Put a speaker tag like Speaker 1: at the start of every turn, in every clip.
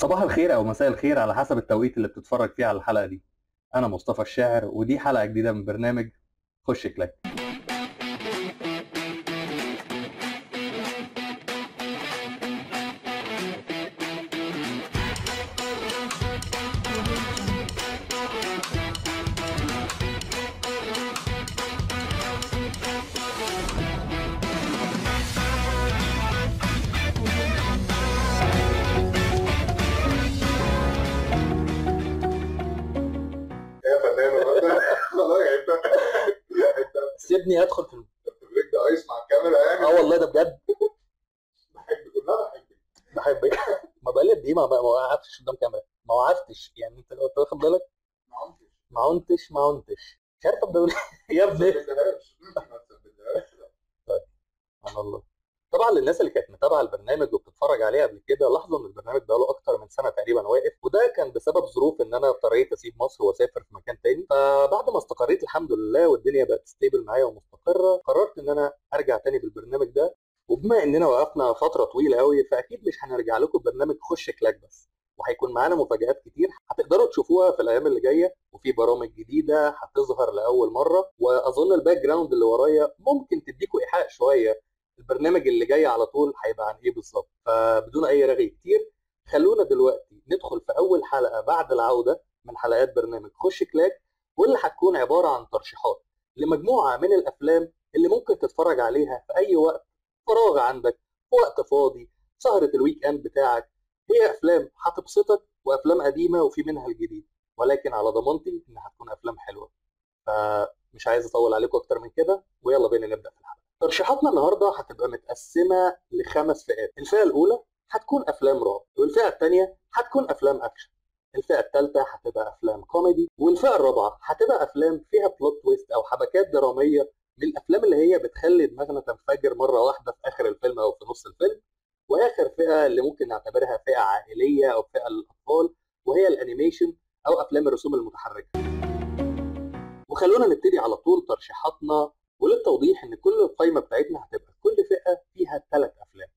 Speaker 1: صباح الخير أو مساء الخير على حسب التوقيت اللي بتتفرج فيه على الحلقة دي. أنا مصطفى الشاعر ودي حلقة جديدة من برنامج خش كلاك.
Speaker 2: يا فنان والله خلاص يعني انت
Speaker 3: سيبني ادخل في
Speaker 2: بتبريك ده ايس مع الكاميرا يعني.
Speaker 3: والله ده بجد.
Speaker 2: بحبك كلها بحبك.
Speaker 3: بحبك. ما بقالي قد ايه ما وقفتش قدام كاميرا، ما وقفتش يعني. انت لو واخد بالك ما عنتش مش عارف ابدا اقول إيه. يا
Speaker 2: ما
Speaker 3: ابني
Speaker 2: تثبتهاش ما تثبتهاش.
Speaker 3: سبحان الله. طبعا للناس اللي كانت متابعه البرنامج وبتتفرج عليه قبل كده لاحظوا ان البرنامج بقاله اكتر من سنه تقريبا واقف، وده كان بسبب ظروف ان انا اضطريت اسيب مصر واسافر في مكان تاني. فبعد ما استقريت الحمد لله والدنيا بقت ستيبل معايا ومستقره، قررت ان انا ارجع تاني بالبرنامج ده. وبما اننا وقفنا فتره طويله قوي فاكيد مش هنرجع لكم برنامج خش كلاك بس، وهيكون معانا مفاجآت كتير هتقدروا تشوفوها في الايام اللي جايه، وفي برامج جديده هتظهر لاول مره. واظن الباك جراوند اللي ورايا ممكن تديكوا ايحاء شويه البرنامج اللي جاي على طول هيبقى عن ايه بالظبط. فبدون اي رغي كتير خلونا دلوقتي ندخل في اول حلقه بعد العوده من حلقات برنامج خش كلاك، واللي هتكون عباره عن ترشيحات لمجموعه من الافلام اللي ممكن تتفرج عليها في اي وقت فراغ عندك، في وقت فاضي، سهره الويك اند بتاعك. هي افلام هتبسطك وافلام قديمه وفي منها الجديد، ولكن على ضمانتي انها هتكون افلام حلوه. فمش عايز اطول عليكم اكتر من كده، ويلا بينا نبدا في الحلقه. ترشيحاتنا النهارده هتبقى متقسمه ل5 فئات. الفئه الاولى هتكون افلام رعب، والفئه الثانيه هتكون افلام اكشن، الفئه الثالثه هتبقى افلام كوميدي، والفئه الرابعه هتبقى افلام فيها بلوت تويست او حبكات دراميه، من الافلام اللي هي بتخلي دماغنا تنفجر مره واحده في اخر الفيلم او في نص الفيلم. واخر فئه اللي ممكن نعتبرها فئه عائليه او فئه للاطفال، وهي الانيميشن او افلام الرسوم المتحركه. وخلونا نبتدي على طول ترشيحاتنا. وللتوضيح ان كل القائمه بتاعتنا هتبقى كل فئه فيها 3 افلام،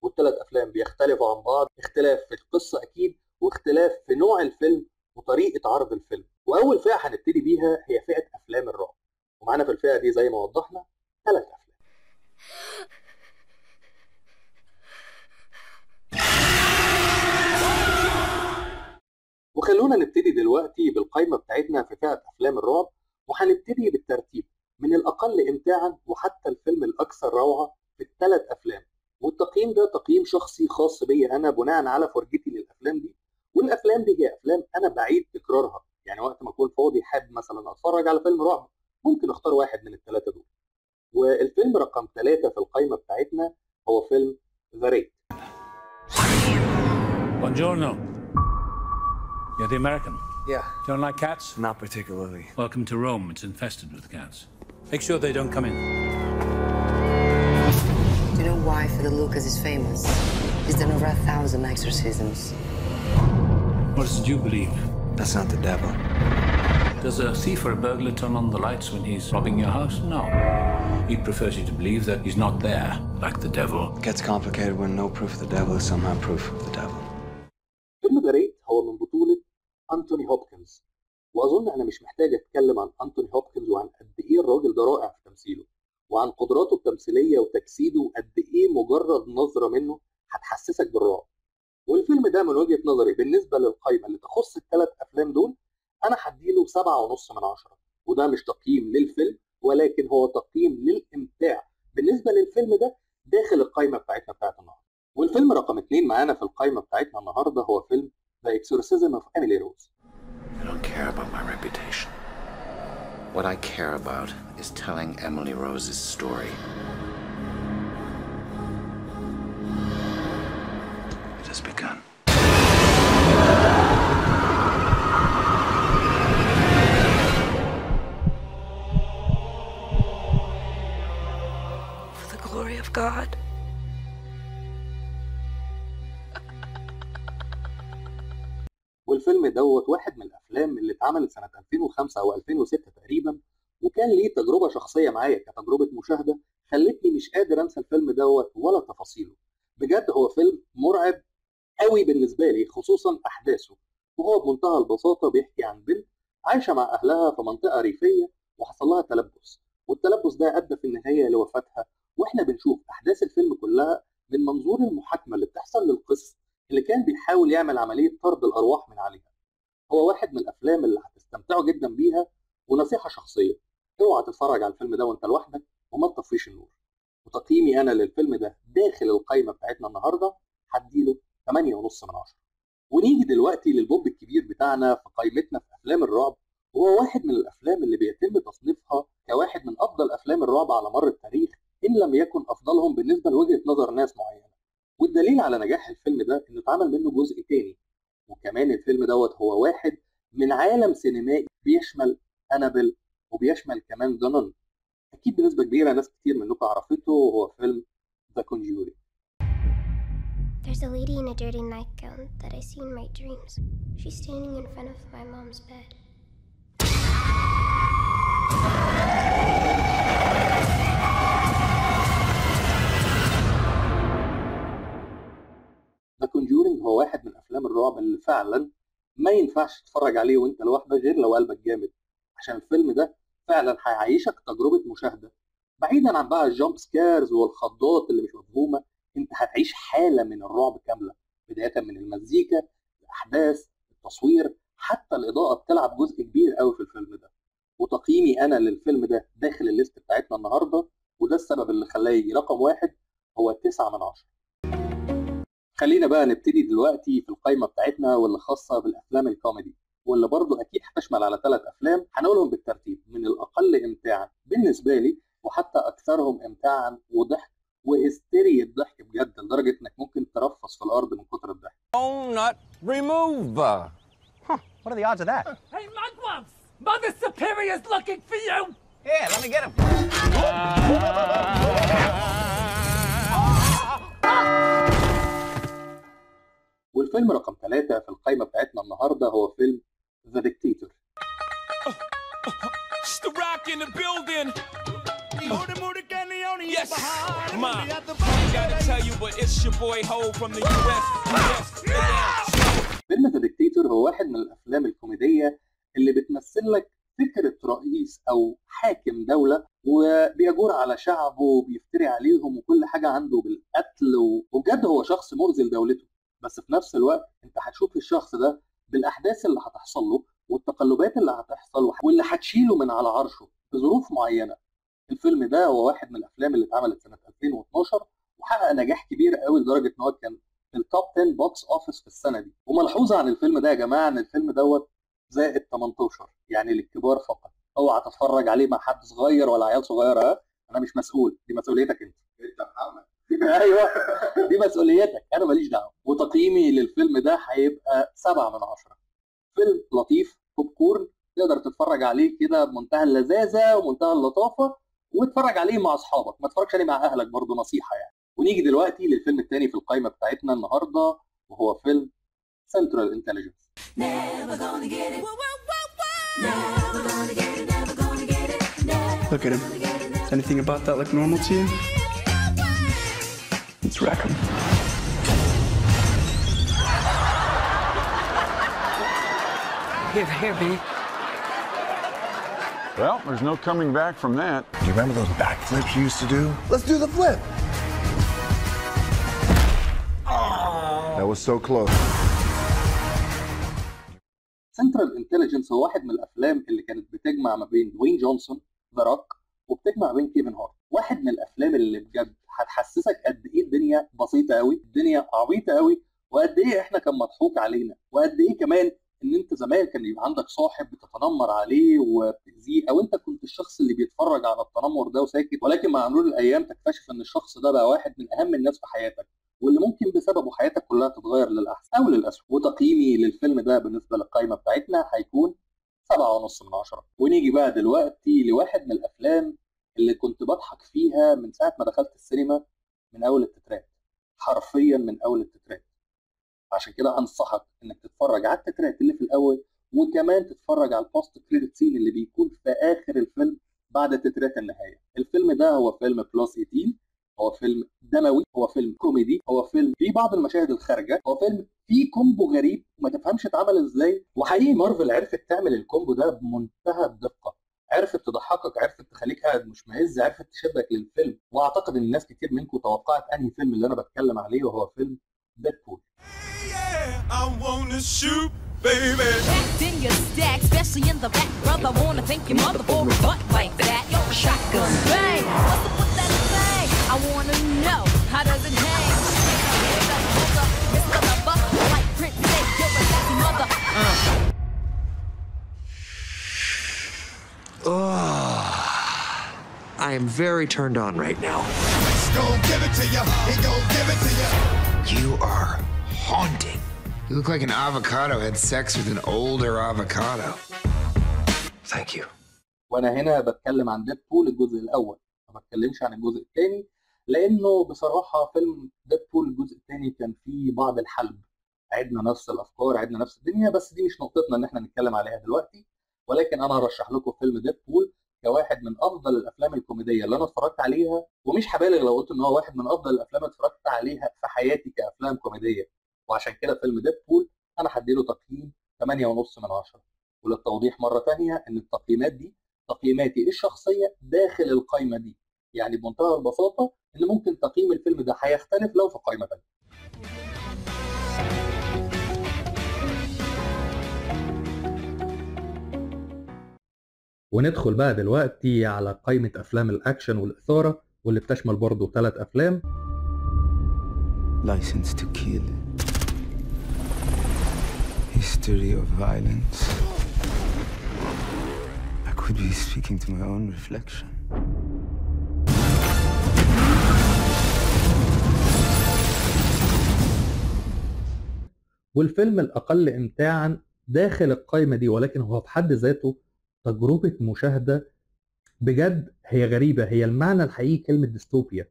Speaker 3: وال3 افلام بيختلفوا عن بعض، اختلاف في القصه اكيد، واختلاف في نوع الفيلم وطريقه عرض الفيلم. واول فئه هنبتدي بيها هي فئه افلام الرعب، ومعانا في الفئه دي زي ما وضحنا 3 افلام. وخلونا نبتدي دلوقتي بالقائمه بتاعتنا في فئه افلام الرعب، وهنبتدي بالترتيب من الاقل امتاعا وحتى الفيلم الاكثر روعه في ال3 افلام. والتقييم ده تقييم شخصي خاص بيا انا بناء على فرجتي للافلام دي. والافلام دي هي افلام انا بعيد تكرارها، يعني وقت ما اكون فاضي حابب مثلا اتفرج على فيلم رعب ممكن اختار واحد من ال3 دول. والفيلم رقم 3 في القائمه بتاعتنا هو فيلم ذا ريت.
Speaker 4: Buongiorno. You're the American.
Speaker 5: Yeah,
Speaker 4: Don't like cats?
Speaker 5: not particularly.
Speaker 4: Welcome to Rome. It's infested with cats. Make sure they don't come in.
Speaker 6: Do you know why Father Lucas is famous? He's done over 1,000 exorcisms.
Speaker 4: What is it you believe?
Speaker 5: That's not the devil.
Speaker 4: Does a thief or a burglar turn on the lights when he's robbing your house? No. He prefers you to believe that he's not there, like the devil.
Speaker 5: It gets complicated when no proof of the devil is somehow proof of the devil.
Speaker 3: فيلم ذا ريت هو من بطولة أنتوني هوبكنز، وأظن أنا مش محتاج أتكلم عن أنتوني هوبكنز وعن قد إيه الراجل ده رائع في تمثيله، وعن قدراته التمثيلية وتجسيده، وقد إيه مجرد نظرة منه هتحسسك بالرعب. والفيلم ده من وجهة نظري بالنسبة للقائمة اللي تخص ال3 أفلام دول أنا هديله 7.5 من 10، وده مش تقييم للفيلم ولكن هو تقييم للإمتاع بالنسبة للفيلم ده داخل القائمة بتاعتنا بتاعت النهاردة. والفيلم رقم 2 معانا في القائمة بتاعتنا النهاردة هو فيلم The Exorcism of Emily Rose.
Speaker 7: I don't care about my reputation. What I care about is telling Emily Rose's story. It has begun.
Speaker 6: For the glory of God.
Speaker 3: والفيلم دوت واحد من الافلام اللي اتعملت سنه 2005 او 2006 تقريبا، وكان ليه تجربه شخصيه معايا كتجربه مشاهده خلتني مش قادر انسى الفيلم دوت ولا تفاصيله. بجد هو فيلم مرعب قوي بالنسبه لي، خصوصا احداثه، وهو بمنتهى البساطه بيحكي عن بنت عايشه مع اهلها في منطقه ريفيه وحصل لها تلبس، والتلبس ده ادى في النهايه لوفاتها. واحنا بنشوف احداث الفيلم كلها من منظور المحاكمه اللي بتحصل للقس اللي كان بيحاول يعمل عمليه طرد الارواح من عليها. هو واحد من الافلام اللي هتستمتعوا جدا بيها. ونصيحه شخصيه، اوعى تتفرج على الفيلم ده وانت لوحدك وما تطفيش النور. وتقييمي انا للفيلم ده داخل القائمه بتاعتنا النهارده هديله 8.5 من 10. ونيجي دلوقتي للبوب الكبير بتاعنا في قائمتنا في افلام الرعب، وهو واحد من الافلام اللي بيتم تصنيفها كواحد من افضل افلام الرعب على مر التاريخ، ان لم يكن افضلهم بالنسبه لوجهه نظر ناس معينه. والدليل على نجاح الفيلم ده انه اتعمل منه جزء تاني، وكمان الفيلم دوت هو واحد من عالم سينمائي بيشمل انابل وبيشمل كمان دانون. اكيد بنسبه كبيره ناس كتير منكم عرفته، وهو فيلم ذا كونجورينج.
Speaker 8: There's a lady in a dirty nightgown that I see in my dreams. She's standing in front of my mom's bed.
Speaker 3: ذا كونجورينج هو واحد من افلام الرعب اللي فعلا ما ينفعش تتفرج عليه وانت لوحدك غير لو قلبك جامد، عشان الفيلم ده فعلا هيعيشك تجربه مشاهده. بعيدا عن بقى الجامب سكارز والخضات اللي مش مفهومه، انت هتعيش حاله من الرعب كامله، بدايه من المزيكا، الاحداث، التصوير، حتى الاضاءه بتلعب جزء كبير قوي في الفيلم ده. وتقييمي انا للفيلم ده داخل الليست بتاعتنا النهارده، وده السبب اللي خلاه يجي رقم 1، هو 9 من 10. خلينا بقى نبتدي دلوقتي في القائمه بتاعتنا واللي خاصه بالافلام الكوميدي، واللي برضو اكيد هتشمل على 3 افلام هنقولهم بالترتيب من الاقل امتاعا بالنسبه لي وحتى اكثرهم امتاعا وضحك وهستيريا الضحك بجد، لدرجه انك ممكن ترفص في الارض من كتر الضحك.
Speaker 9: Not remove.
Speaker 10: What are the odds of that?
Speaker 11: Hey, Mugwumps! Mother Superior's looking for you!
Speaker 10: Yeah, let me get him.
Speaker 3: والفيلم رقم 3 في القائمة بتاعتنا النهاردة هو فيلم The Dictator. فيلم The Dictator هو واحد من الأفلام الكوميدية اللي بتمثل لك فكرة رئيس أو حاكم دولة وبيجور على شعبه وبيفتري عليهم وكل حاجة عنده بالقتل، وبجد هو شخص مؤذي لدولته. بس في نفس الوقت انت هتشوف الشخص ده بالاحداث اللي هتحصل له والتقلبات اللي هتحصل واللي هتشيله من على عرشه بظروف معينه. الفيلم ده هو واحد من الافلام اللي اتعملت سنه 2012 وحقق نجاح كبير قوي لدرجه ان هو كان في التوب 10 بوكس اوفيس في السنه دي. وملحوظه عن الفيلم ده يا جماعه ان الفيلم دوت زائد 18 يعني للكبار فقط. اوعى تتفرج عليه مع حد صغير ولا عيال صغيره، انا مش مسؤول، دي مسؤوليتك انت.
Speaker 2: انت محمد.
Speaker 3: ايوه دي مسؤوليتك، انا ماليش دعوه. وتقييمي للفيلم ده هيبقى 7 من 10. فيلم لطيف بوب كورن تقدر تتفرج عليه كده بمنتهى اللذاذه ومنتهى اللطافه، واتفرج عليه مع اصحابك، ما تتفرجش عليه مع اهلك برضه، نصيحه يعني. ونيجي دلوقتي للفيلم الثاني في القائمه بتاعتنا النهارده وهو فيلم سنترال انتليجنس.
Speaker 5: Look at him. Does anything about that look normal to you? Let's wreck him.
Speaker 10: Here, babe.
Speaker 12: Well, there's no coming back from that.
Speaker 2: Do you remember those backflips you used to do?
Speaker 13: Let's do the flip.
Speaker 2: That was so close.
Speaker 3: سنترال انتليجنس هو واحد من الافلام اللي كانت بتجمع ما بين دوين جونسون ذا روك وبتجمع ما بين كيفن هارت. واحد من الافلام اللي بجد هتحسسك قد ايه الدنيا بسيطه قوي، الدنيا عبيطه قوي، وقد ايه احنا كان مضحوك علينا، وقد ايه كمان ان انت زمان كان يبقى عندك صاحب بتتنمر عليه وبتاذيه، او انت كنت الشخص اللي بيتفرج على التنمر ده وساكت، ولكن مع مرور الايام تكتشف ان الشخص ده بقى واحد من اهم الناس في حياتك، واللي ممكن بسببه حياتك كلها تتغير للاحسن او للاسوء. وتقييمي للفيلم ده بالنسبه للقائمه بتاعتنا هيكون 7.5 من 10. ونيجي بقى دلوقتي لواحد من الافلام اللي كنت بضحك فيها من ساعه ما دخلت السينما، من اول التترات، حرفيا من اول التترات. عشان كده انصحك انك تتفرج على التترات اللي في الاول، وكمان تتفرج على البوست كريدت سين اللي بيكون في اخر الفيلم بعد تترات النهايه. الفيلم ده هو فيلم بلس 18
Speaker 1: هو فيلم دموي، هو فيلم كوميدي، هو فيلم فيه بعض المشاهد الخارجه، هو فيلم فيه كومبو غريب وما تفهمش اتعمل ازاي. وحقيقي مارفل عرفت تعمل الكومبو ده بمنتهى الدقه، عرفت تضحكك، عرفت تخليك قاعد مشمئز، عرفت تشدك للفيلم. واعتقد ان الناس كتير منكم توقعت انهي فيلم اللي انا بتكلم عليه، وهو فيلم ديدبول.
Speaker 13: Baby. Packed in your stack, especially in the back, brother. Wanna thank your mother for a butt like that. You're a shotgun, bang. What's up with that thing? I wanna know how does it hang? Mr. Lover, like Prince said, you're a sassy mother.
Speaker 14: I am very turned on right now.
Speaker 15: He's gonna give it to you. He gonna give it to you.
Speaker 14: You are haunting.
Speaker 15: You look like an avocado had sex with an older avocado.
Speaker 14: Thank you.
Speaker 1: وانا هنا بتكلم عن ديدبول الجزء الاول، ما بتكلمش عن الجزء الثاني، لانه بصراحه فيلم ديدبول الجزء الثاني كان فيه بعض الحلب. عدنا نفس الافكار، عدنا نفس الدنيا، بس دي مش نقطتنا ان احنا نتكلم عليها دلوقتي. ولكن انا هرشح لكم فيلم ديدبول كواحد من افضل الافلام الكوميديه اللي انا اتفرجت عليها، ومش هبالغ لو قلت ان هو واحد من افضل الافلام اللي اتفرجت عليها في حياتي كافلام كوميديه. وعشان كده فيلم ديدبول انا هديله تقييم 8.5 من 10. وللتوضيح مره ثانيه ان التقييمات دي تقييماتي الشخصيه داخل القائمه دي، يعني بمنتهى البساطه ان ممكن تقييم الفيلم ده هيختلف لو في قائمه ثانيه. وندخل بقى دلوقتي على قائمه افلام الاكشن والاثاره، واللي بتشمل برضه 3 افلام.
Speaker 5: License to Kill. History of violence. I could be speaking to my own reflection.
Speaker 1: والفيلم الأقل إمتاعاً داخل القائمة دي، ولكن هو في حد ذاته تجربة مشاهدة بجد هي غريبة. هي المعنى الحقيقي كلمة ديستوبيا،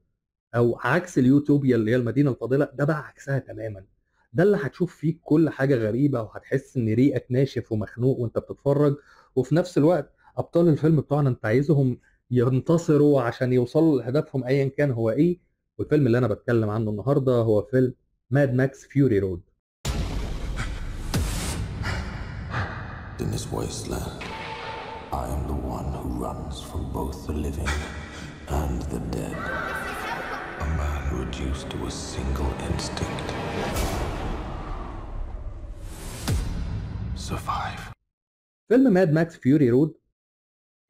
Speaker 1: أو عكس اليوتوبيا اللي هي المدينة الفاضلة، ده بقى عكسها تماماً. ده اللي هتشوف فيه كل حاجة غريبة، وهتحس إن ريقك ناشف ومخنوق وأنت بتتفرج، وفي نفس الوقت أبطال الفيلم بتوعنا أنت عايزهم ينتصروا عشان يوصلوا لهدفهم أيا كان هو إيه. والفيلم اللي أنا بتكلم عنه النهاردة هو فيلم ماد ماكس فيوري رود.
Speaker 16: In this wasteland, I am the one who runs from both the living and the dead. A man reduced to a single instinct. Survive.
Speaker 1: فيلم ماد ماكس فيوري رود،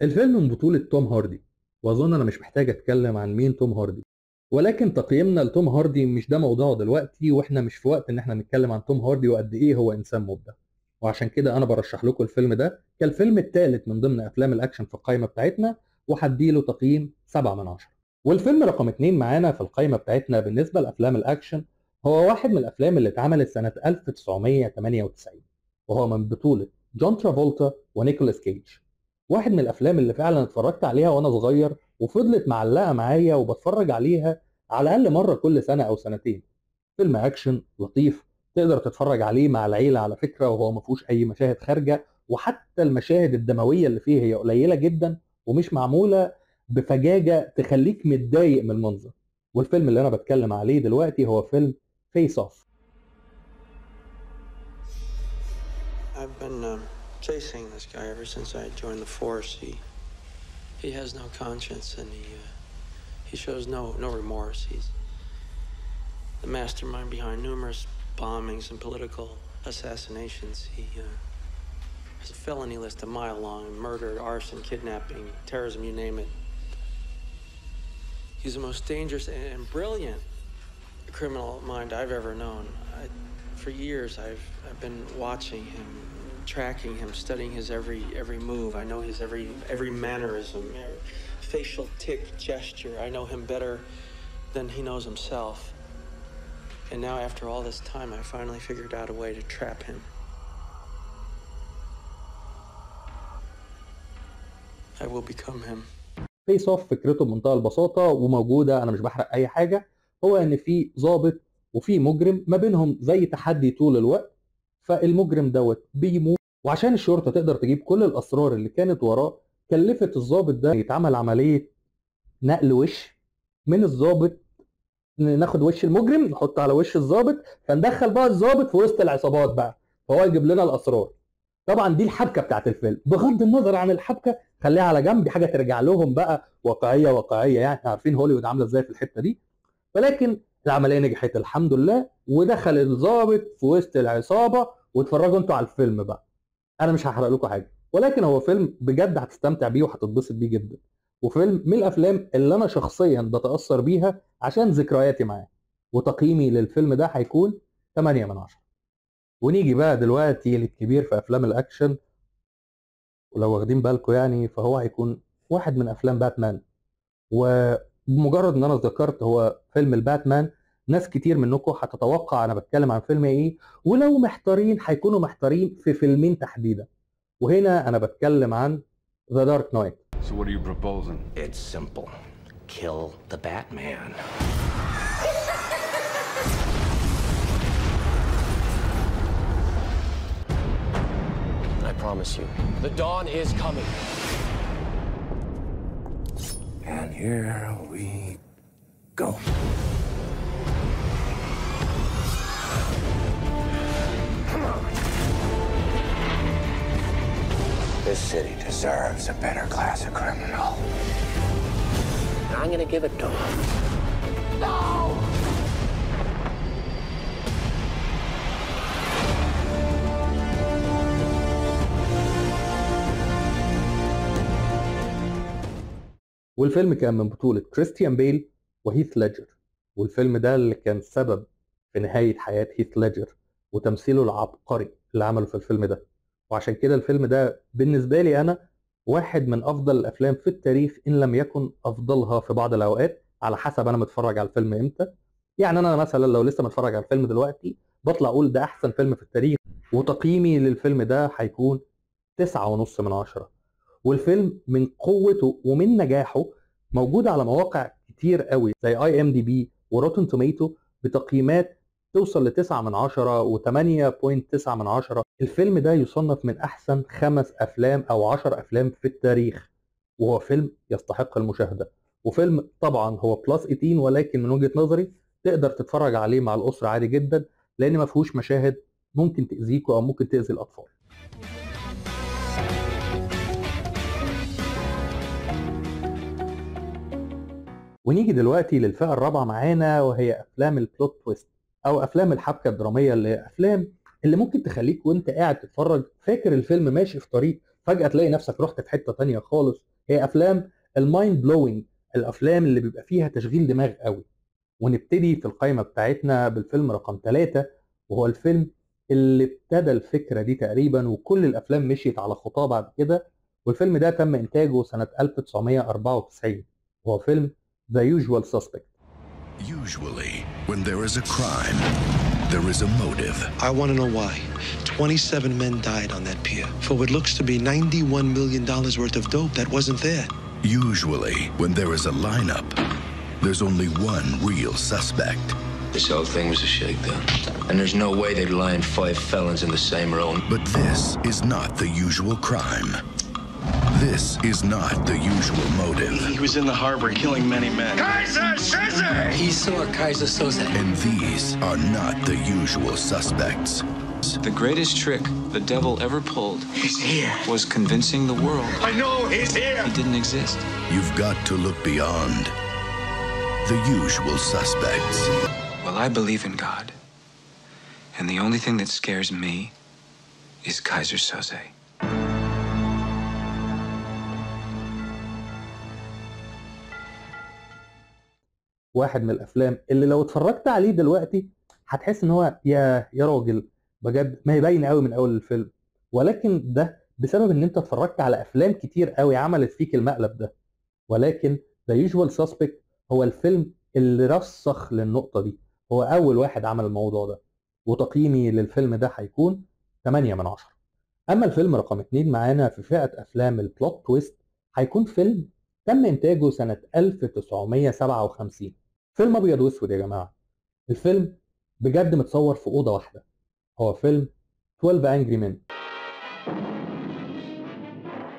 Speaker 1: الفيلم من بطولة توم هاردي، واظن انا مش محتاج اتكلم عن مين توم هاردي، ولكن تقييمنا لتوم هاردي مش ده موضوعه دلوقتي، واحنا مش في وقت ان احنا نتكلم عن توم هاردي وقد ايه هو انسان مبدع. وعشان كده انا برشح لكم الفيلم ده كالفيلم الثالث من ضمن افلام الاكشن في القائمه بتاعتنا، وهديله تقييم 7 من 10. والفيلم رقم 2 معانا في القائمه بتاعتنا بالنسبه لافلام الاكشن هو واحد من الافلام اللي اتعملت سنه 1998، وهو من بطوله جون ترافولتا ونيكولاس كيج. واحد من الافلام اللي فعلا اتفرجت عليها وانا صغير، وفضلت معلقه معايا وبتفرج عليها على الاقل مره كل سنه او سنتين. فيلم اكشن لطيف تقدر تتفرج عليه مع العيله على فكره، وهو ما فيهوش اي مشاهد خارجه، وحتى المشاهد الدمويه اللي فيه هي قليله جدا ومش معموله بفجاجه تخليك متضايق من المنظر. والفيلم اللي انا بتكلم عليه دلوقتي هو فيلم فيس اوف.
Speaker 17: I've been chasing this guy ever since I joined the force. He has no conscience, and he shows no remorse. He's the mastermind behind numerous bombings and political assassinations. He has a felony list a mile long: murder, arson, kidnapping, terrorism, you name it. He's the most dangerous and brilliant criminal mind I've ever known. For years, I've been watching him, tracking him, studying his every move. I know his every mannerism, facial tick, gesture. I know him better than he knows himself. And now, after all this time, I finally figured out a way to trap him. I will become him.
Speaker 1: فيس اوف فكرته بمنتهى البساطه وموجوده، انا مش بحرق اي حاجه، هو ان في ضابط وفي مجرم ما بينهم زي تحدي طول الوقت، فالمجرم دوت بيموت، وعشان الشرطه تقدر تجيب كل الاسرار اللي كانت وراه كلفت الضابط ده يتعمل عمليه نقل وش من الضابط ناخد وش المجرم نحطه على وش الضابط، فندخل بقى الضابط في وسط العصابات بقى، فهو يجيب لنا الاسرار. طبعا دي الحبكه بتاعت الفيلم، بغض النظر عن الحبكه خليها على جنب، دي حاجه ترجع لهم بقى واقعيه، يعني احنا عارفين هوليوود عامله ازاي في الحته دي. ولكن العمليه نجحت الحمد لله، ودخل الضابط في وسط العصابه، واتفرجوا انتوا على الفيلم بقى. انا مش هحرق لكم حاجه، ولكن هو فيلم بجد هتستمتع بيه وهتتبسط بيه جدا، وفيلم من الافلام اللي انا شخصيا بتاثر بيها عشان ذكرياتي معاه. وتقييمي للفيلم ده هيكون 8 من 10. ونيجي بقى دلوقتي للكبير في افلام الاكشن، ولو واخدين بالكم يعني فهو هيكون واحد من افلام باتمان. وبمجرد ان انا ذكرت هو فيلم الباتمان، ناس كتير منكم هتتوقع انا بتكلم عن فيلم ايه، ولو محتارين هيكونوا محتارين في فيلمين تحديدا. وهنا انا بتكلم عن The Dark Knight.
Speaker 12: So what are you proposing?
Speaker 14: It's simple. Kill the Batman. I promise you, the dawn is coming.
Speaker 16: And here we go. This city deserves a better class of criminal. And I'm gonna give it to him. No!
Speaker 1: والفيلم كان من بطولة كريستيان بيل وهيث ليدجر، والفيلم ده اللي كان سبب في نهاية حياة هيث ليدجر وتمثيله العبقري اللي عمله في الفيلم ده. وعشان كده الفيلم ده بالنسبة لي أنا واحد من أفضل الأفلام في التاريخ، إن لم يكن أفضلها في بعض الأوقات، على حسب أنا متفرج على الفيلم إمتى. يعني أنا مثلا لو لسه متفرج على الفيلم دلوقتي بطلع أقول ده أحسن فيلم في التاريخ، وتقييمي للفيلم ده هيكون 9.5 من 10. والفيلم من قوته ومن نجاحه موجود على مواقع كتير قوي زي IMDb وروتن توميتو بتقييمات توصل ل 9 من 10 و 8.9 من 10. الفيلم ده يصنف من احسن 5 افلام او 10 افلام في التاريخ، وهو فيلم يستحق المشاهده. وفيلم طبعا هو بلس 18، ولكن من وجهه نظري تقدر تتفرج عليه مع الاسره عادي جدا، لان ما فيهوش مشاهد ممكن تاذيكوا او ممكن تاذي الاطفال. ونيجي دلوقتي للفئة الرابعة معانا، وهي أفلام البلوت تويست أو أفلام الحبكة الدرامية، اللي هي أفلام اللي ممكن تخليك وأنت قاعد تتفرج فاكر الفيلم ماشي في طريق، فجأة تلاقي نفسك رحت في حتة تانية خالص. هي أفلام المايند بلوينج، الأفلام اللي بيبقى فيها تشغيل دماغ قوي. ونبتدي في القائمة بتاعتنا بالفيلم رقم 3، وهو الفيلم اللي ابتدى الفكرة دي تقريبا، وكل الأفلام مشيت على خطاه بعد كده. والفيلم ده تم إنتاجه سنة 1994، وهو فيلم The Usual Suspect.
Speaker 18: Usually, when there is a crime, there is a motive.
Speaker 14: I want to know why. 27 men died on that pier for what looks to be $91 million worth of dope that wasn't there.
Speaker 18: Usually, when there is a lineup, there's only one real suspect.
Speaker 19: This whole thing was a shakedown. And there's no way they'd line 5 felons in the same room.
Speaker 18: But this is not the usual crime. This is not the usual motive.
Speaker 14: He was in the harbor killing many men.
Speaker 19: Kaiser Soze!
Speaker 14: He saw Kaiser Soze.
Speaker 18: And these are not the usual suspects.
Speaker 20: The greatest trick the devil ever pulled was convincing the world
Speaker 19: I know he's here!
Speaker 20: he didn't exist.
Speaker 18: You've got to look beyond the usual suspects.
Speaker 20: Well, I believe in God. And the only thing that scares me is Kaiser Soze.
Speaker 1: واحد من الافلام اللي لو اتفرجت عليه دلوقتي هتحس ان هو يا راجل بجد ما هي باينه قوي من اول الفيلم، ولكن ده بسبب ان انت اتفرجت على افلام كتير قوي عملت فيك المقلب ده. ولكن The Usual Suspect هو الفيلم اللي رسخ للنقطه دي، هو اول واحد عمل الموضوع ده. وتقييمي للفيلم ده هيكون 8 من 10. اما الفيلم رقم 2 معانا في فئه افلام البلوت تويست هيكون فيلم تم انتاجه سنه 1957. فيلم ابيض واسود يا جماعه. الفيلم بجد متصور في اوضه واحده، هو فيلم 12 Angry Men.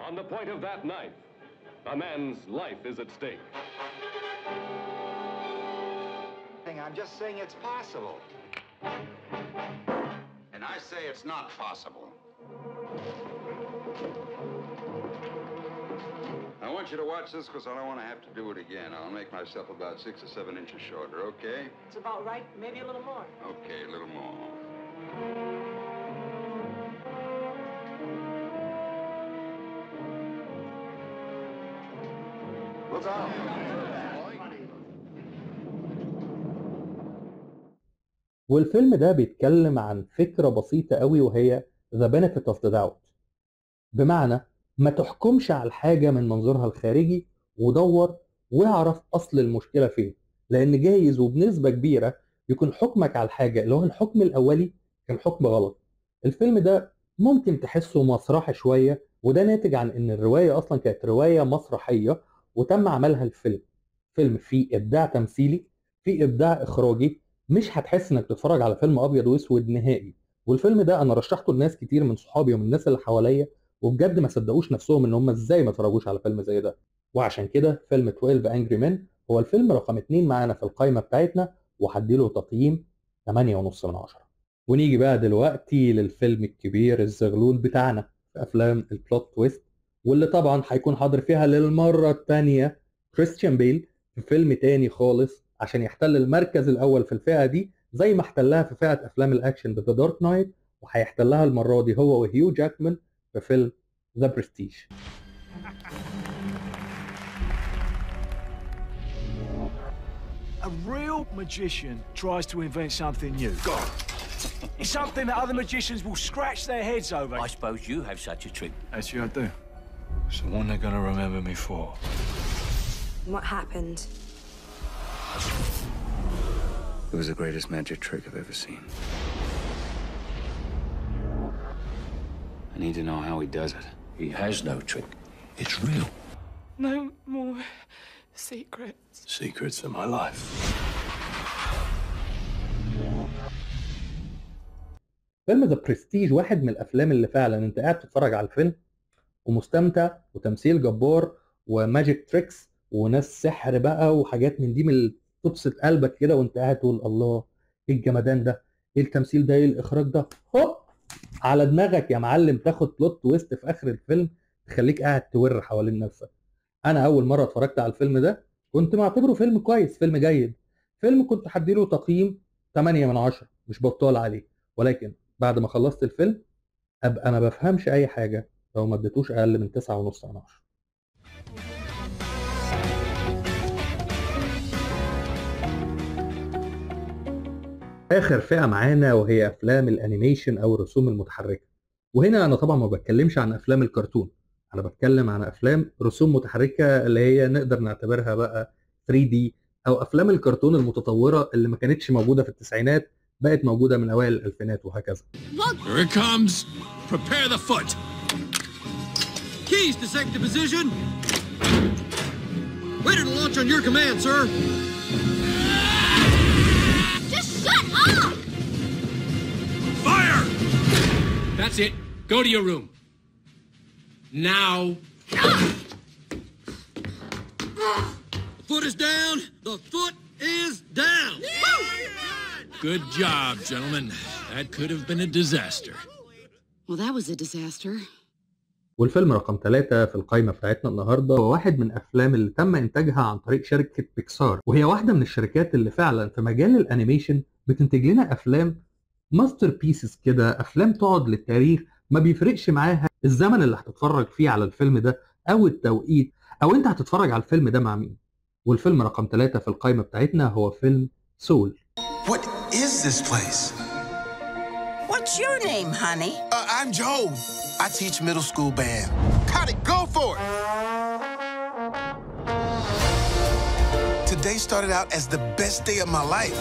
Speaker 21: On the point of that knife, a man's life is at stake.
Speaker 4: I'm just saying it's possible.
Speaker 7: And I say it's not possible.
Speaker 12: I want you to watch this because I don't want to have to do it again. I'll make myself about 6 or 7 inches shorter, okay?
Speaker 22: It's about right, maybe a little more.
Speaker 12: Okay, a little more.
Speaker 2: Look out!
Speaker 1: والفيلم ده بيتكلم عن فكرة بسيطة قوي وهي the benefit of the doubt. بمعنى ما تحكمش على الحاجة من منظورها الخارجي ودور واعرف أصل المشكلة فين، لأن جايز وبنسبة كبيرة يكون حكمك على الحاجة اللي هو الحكم الأولي كان حكم غلط. الفيلم ده ممكن تحسه مسرحي شوية، وده ناتج عن إن الرواية أصلا كانت رواية مسرحية وتم عملها الفيلم. فيلم فيه إبداع تمثيلي، فيه إبداع إخراجي، مش هتحس إنك تتفرج على فيلم أبيض وأسود نهائي. والفيلم ده أنا رشحته لناس كتير من صحابي ومن الناس اللي حواليا، وبجد ما صدقوش نفسهم ان هم ازاي ما اتفرجوش على فيلم زي ده. وعشان كده فيلم 12 انجري مان هو الفيلم رقم 2 معانا في القائمه بتاعتنا، وهديله تقييم 8.5 من 10. ونيجي بقى دلوقتي للفيلم الكبير الزغلول بتاعنا في افلام البلوت تويست، واللي طبعا هيكون حاضر فيها للمره الثانيه كريستيان بيل في فيلم تاني خالص عشان يحتل المركز الاول في الفئه دي زي ما احتلها في فئه افلام الاكشن بذا دارك نايت، وهيحتلها المره دي هو وهيو جاكمان في فيلم ذا برستيج.
Speaker 23: A real magician tries to invent something new. It's something that other magicians will scratch their heads over.
Speaker 9: I suppose you have such a trick.
Speaker 23: Actually, I do. It's the one they're gonna remember me for.
Speaker 24: What happened?
Speaker 5: It was the greatest magic trick I've ever seen. I need to know how he does it.
Speaker 9: He has no trick.
Speaker 5: It's real.
Speaker 24: No more secrets.
Speaker 23: Secrets of my life.
Speaker 1: فيلم ذا برستيج واحد من الافلام اللي فعلا انت قاعد تتفرج على الفيلم ومستمتع وتمثيل جبار وماجيك تريكس وناس سحر بقى وحاجات من دي من اللي تبسط قلبك كده، وانت قاعد تقول الله ايه الجمدان ده، ايه التمثيل ده، ايه الاخراج ده، هوب على دماغك يا معلم تاخد بلوت تويست في اخر الفيلم تخليك قاعد تور حوالين نفسك. انا اول مره اتفرجت على الفيلم ده كنت معتبره فيلم كويس، فيلم جيد، فيلم كنت هديله تقييم 8 من 10 مش بطال عليه، ولكن بعد ما خلصت الفيلم ابقى انا بفهمش اي حاجه لو ما اديتوش اقل من 9.5 من 10. اخر فئه معانا وهي افلام الانيميشن او الرسوم المتحركه، وهنا انا طبعا ما بتكلمش عن افلام الكرتون، انا بتكلم عن افلام رسوم متحركه اللي هي نقدر نعتبرها بقى 3D او افلام الكرتون المتطوره اللي ما كانتش موجوده في التسعينات بقت موجوده من اوائل الالفينات وهكذا.
Speaker 25: Here it comes. Prepare the foot. Keys to sector position. Ready to launch on your command, sir.
Speaker 13: Just shut up!
Speaker 25: Fire! That's it. Go to your room. Now. The foot is down. The foot is down. Good job, gentlemen. That could have been a disaster.
Speaker 24: Well, that was a disaster.
Speaker 1: والفيلم رقم 3 في القائمة بتاعتنا النهاردة هو واحد من أفلام اللي تم إنتاجها عن طريق شركة بيكسار، وهي واحدة من الشركات اللي فعلا في مجال الأنيميشن بتنتج لنا أفلام ماستر بيسز كده، أفلام تقعد للتاريخ ما بيفرقش معاها الزمن اللي هتتفرج فيه على الفيلم ده أو التوقيت أو أنت هتتفرج على الفيلم ده مع مين. والفيلم رقم 3 في القائمة بتاعتنا هو فيلم سول.
Speaker 26: What is this place?
Speaker 27: What's your name, honey?
Speaker 26: I'm Joe. I teach middle school band. Cut it, go for it! Today started out as the best day of my life.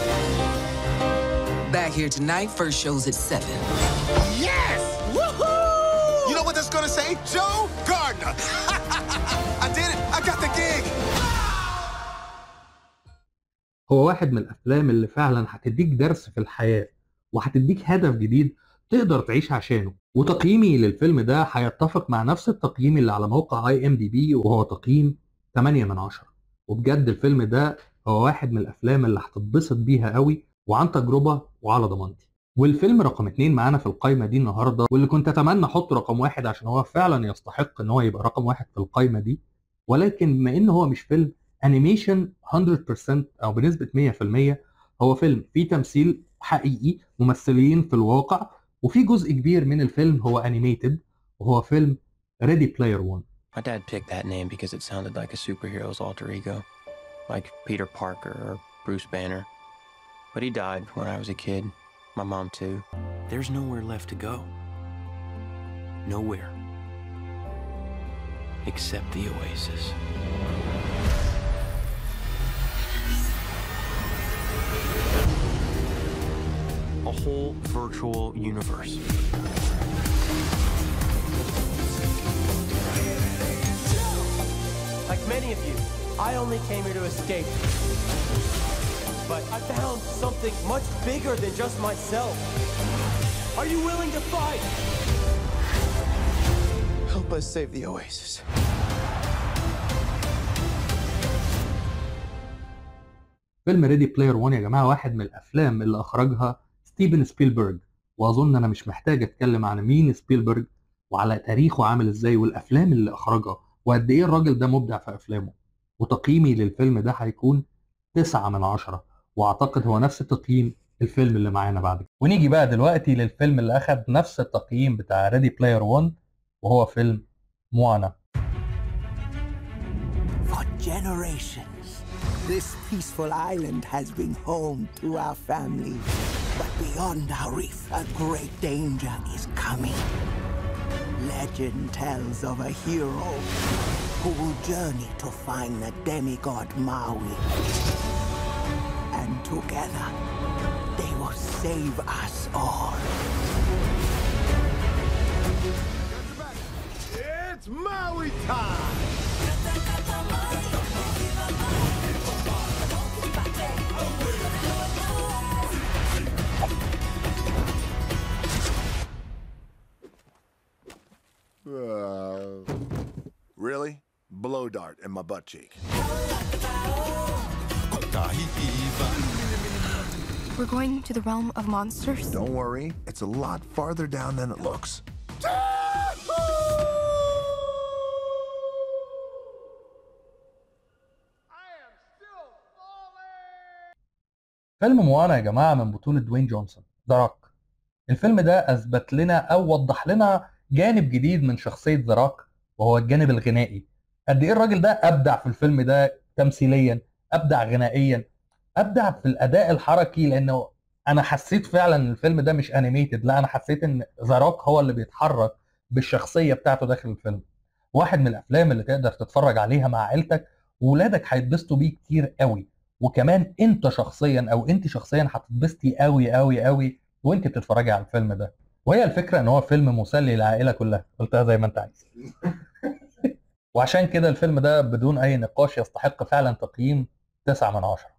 Speaker 27: Back here tonight, first show's at 7.
Speaker 26: Yes! Woohoo! You know what that's gonna say? Joe Gardner. I did it. I got the gig.
Speaker 1: هو واحد من الافلام اللي فعلا هتديك درس في الحياه وهتديك هدف جديد تقدر تعيش عشانه، وتقييمي للفيلم ده هيتفق مع نفس التقييم اللي على موقع IMDb وهو تقييم 8 من 10. وبجد الفيلم ده هو واحد من الافلام اللي هتتبسط بيها قوي وعن تجربه وعلى ضمانتي. والفيلم رقم 2 معانا في القايمه دي النهارده، واللي كنت اتمنى احطه رقم 1 عشان هو فعلا يستحق ان هو يبقى رقم 1 في القايمه دي، ولكن بما ان هو مش فيلم انيميشن 100% او بنسبه 100%، هو فيلم فيه تمثيل حقيقي، ممثلين في الواقع، وفي جزء كبير من الفيلم هو انيميتد، وهو فيلم Ready Player One.
Speaker 3: My dad picked that name because it sounded like a superhero's alter ego, like Peter Parker or Bruce Banner. But he died when I was a kid. My mom too.
Speaker 9: There's nowhere left to go. Nowhere. Except the Oasis. A whole virtual universe.
Speaker 4: Like many of you, I only came here to escape. But I found something much bigger than just myself. Are you willing to fight?
Speaker 26: Help us save the Oasis.
Speaker 1: فيلم ريدي بلاير 1 يا جماعه واحد من الافلام اللي اخرجها ستيفن سبيلبرج، واظن انا مش محتاج اتكلم عن مين سبيلبرج وعلى تاريخه عامل ازاي والافلام اللي اخرجها وقد ايه الراجل ده مبدع في افلامه. وتقييمي للفيلم ده هيكون 9 من 10، واعتقد هو نفس تقييم الفيلم اللي معانا بعد كده. ونيجي بقى دلوقتي للفيلم اللي اخد نفس التقييم بتاع ريدي بلاير 1، وهو فيلم موانا.
Speaker 6: For generations, this peaceful island has been home to our family. But beyond our reef, a great danger is coming. Legend tells of a hero who will journey to find the demigod Maui. And together, they will save us all.
Speaker 26: It's Maui time! Really? Blow dart in my butt cheek.
Speaker 24: We're going to the realm of monsters?
Speaker 26: Don't worry, it's a lot farther down than it looks.
Speaker 1: فيلم موانا يا جماعه من بطوله دوين جونسون، ذا روك. الفيلم ده اثبت لنا او وضح لنا جانب جديد من شخصيه ذا روك، وهو الجانب الغنائي. قد ايه الراجل ده ابدع في الفيلم ده تمثيليا، ابدع غنائيا، ابدع في الاداء الحركي، لانه انا حسيت فعلا ان الفيلم ده مش انيميتد، لا انا حسيت ان ذا روك هو اللي بيتحرك بالشخصيه بتاعته داخل الفيلم. واحد من الافلام اللي تقدر تتفرج عليها مع عيلتك وولادك هيتبسطوا بيه كتير قوي، وكمان انت شخصيا او انت شخصيا هتتبسطي قوي قوي قوي وانت بتتفرجي على الفيلم ده. وهي الفكره ان هو فيلم مسلي للعائله كلها، قلتها زي ما انت عايز. وعشان كده الفيلم ده بدون اي نقاش يستحق فعلا تقييم 9 من 10.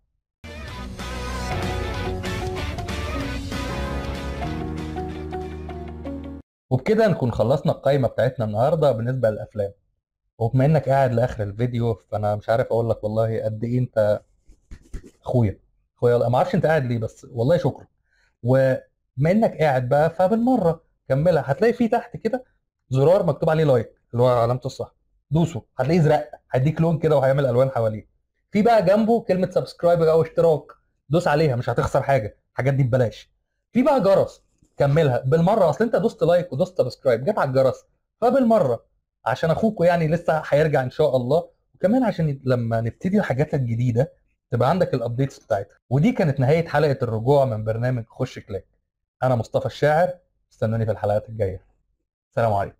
Speaker 1: وبكده نكون خلصنا القائمه بتاعتنا النهارده بالنسبه للافلام. وبما انك قاعد لاخر الفيديو فانا مش عارف اقول لك والله قد ايه انت اخويا ما اعرفش انت قاعد ليه، بس والله شكرا. وبما انك قاعد بقى فبالمره كملها، هتلاقي فيه تحت كده زرار مكتوب عليه لايك اللي هو علامه الصح، دوسه هتلاقيه ازرق، هيديك لون كده وهيعمل الوان حواليه. في بقى جنبه كلمه سبسكرايب او اشتراك، دوس عليها مش هتخسر حاجه، الحاجات دي ببلاش. في بقى جرس كملها بالمره، اصل انت دوست لايك ودوست سبسكرايب جت على الجرس، فبالمره عشان اخوكوا يعني لسه هيرجع ان شاء الله، وكمان عشان لما نبتدي الحاجات الجديده تبقى عندك الابديتس بتاعتها. ودي كانت نهايه حلقه الرجوع من برنامج خش كليك. انا مصطفى الشاعر، استنوني في الحلقات الجايه. سلام عليكم.